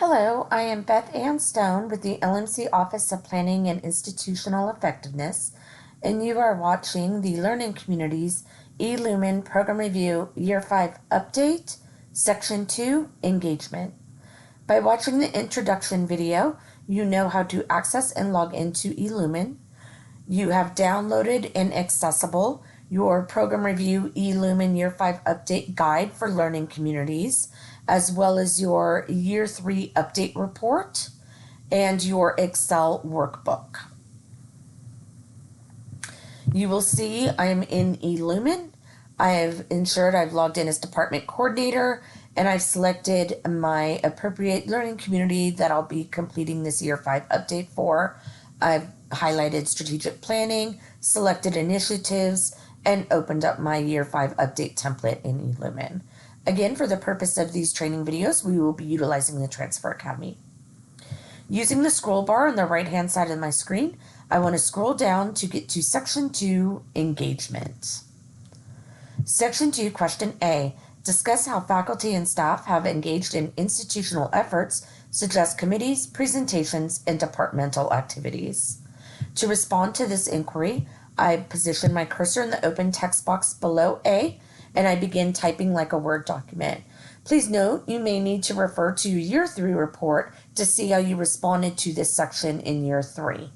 Hello, I am Beth Ann Stone with the LMC Office of Planning and Institutional Effectiveness, and you are watching the Learning Communities eLumen Program Review Year 5 Update, Section 2, Engagement. By watching the introduction video, you know how to access and log into eLumen. You have downloaded and accessible your Program Review eLumen Year 5 Update Guide for Learning Communities, as well as your Year 3 Update Report and your Excel workbook. You will see I'm in eLumen. I have ensured I've logged in as Department Coordinator, and I've selected my appropriate learning community that I'll be completing this Year 5 update for. I've highlighted strategic planning, selected initiatives, and opened up my Year 5 update template in eLumen. Again, for the purpose of these training videos, we will be utilizing the Transfer Academy. Using the scroll bar on the right-hand side of my screen, I want to scroll down to get to Section 2, Engagement. Section 2, Question A. Discuss how faculty and staff have engaged in institutional efforts such as committees, presentations, and departmental activities. To respond to this inquiry, I position my cursor in the open text box below A, and I begin typing like a Word document. Please note, you may need to refer to your Year 3 report to see how you responded to this section in Year 3.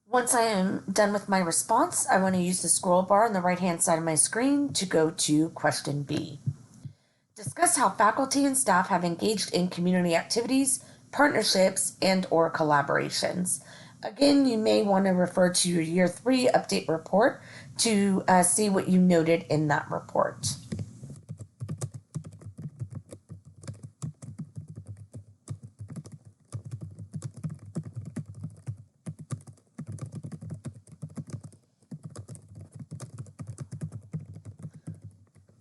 Once I am done with my response, I want to use the scroll bar on the right-hand side of my screen to go to Question B. Discuss how faculty and staff have engaged in community activities, partnerships, and/or collaborations. Again, you may want to refer to your Year 3 update report to see what you noted in that report.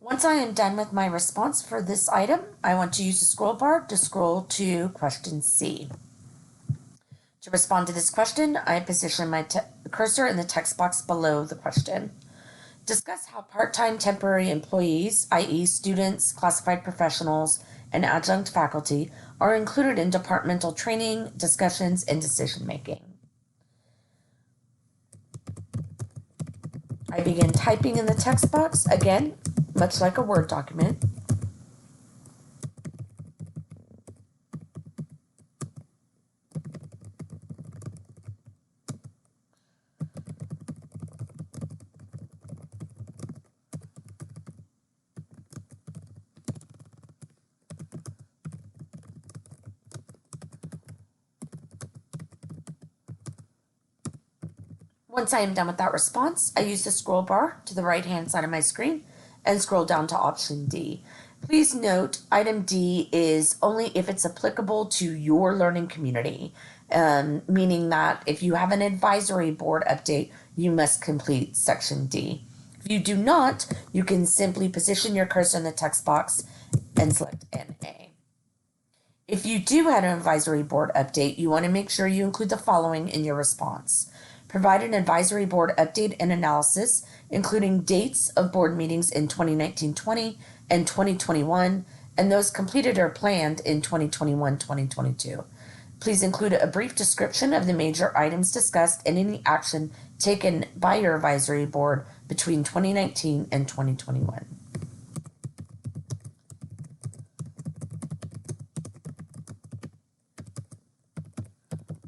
Once I am done with my response for this item, I want to use the scroll bar to scroll to Question C. To respond to this question, I position my cursor in the text box below the question. Discuss how part-time temporary employees, i.e. students, classified professionals, and adjunct faculty, are included in departmental training, discussions, and decision-making. I begin typing in the text box, again, much like a Word document. Once I am done with that response, I use the scroll bar to the right-hand side of my screen and scroll down to Option D. Please note, Item D is only if it's applicable to your learning community, meaning that if you have an advisory board update, you must complete Section D. If you do not, you can simply position your cursor in the text box and select NA. If you do have an advisory board update, you want to make sure you include the following in your response. Provide an advisory board update and analysis, including dates of board meetings in 2019-20 and 2021, and those completed or planned in 2021-2022. Please include a brief description of the major items discussed and any action taken by your advisory board between 2019 and 2021.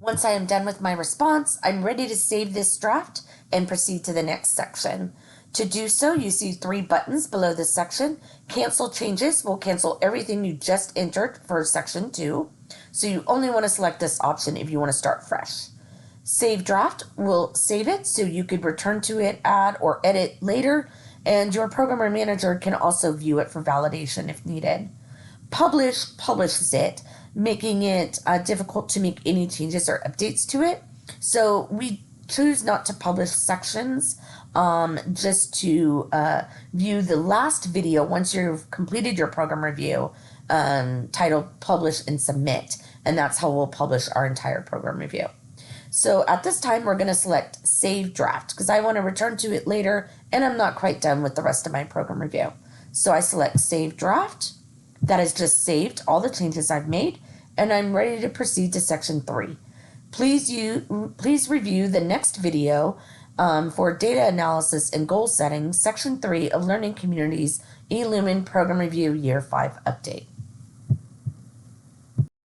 Once I am done with my response, I'm ready to save this draft and proceed to the next section. To do so, you see 3 buttons below this section. Cancel changes will cancel everything you just entered for Section 2. So you only want to select this option if you want to start fresh. Save draft will save it so you could return to it, add, or edit later, and your programmer manager can also view it for validation if needed. Publish publishes it, making it difficult to make any changes or updates to it. So we choose not to publish sections just to view the last video once you've completed your program review, titled Publish and Submit. And that's how we'll publish our entire program review. So at this time, we're going to select Save Draft because I want to return to it later and I'm not quite done with the rest of my program review. So I select Save Draft. That has just saved all the changes I've made, and I'm ready to proceed to Section 3. Please review the next video for data analysis and goal setting, Section 3 of Learning Communities eLumen Program Review Year 5 Update.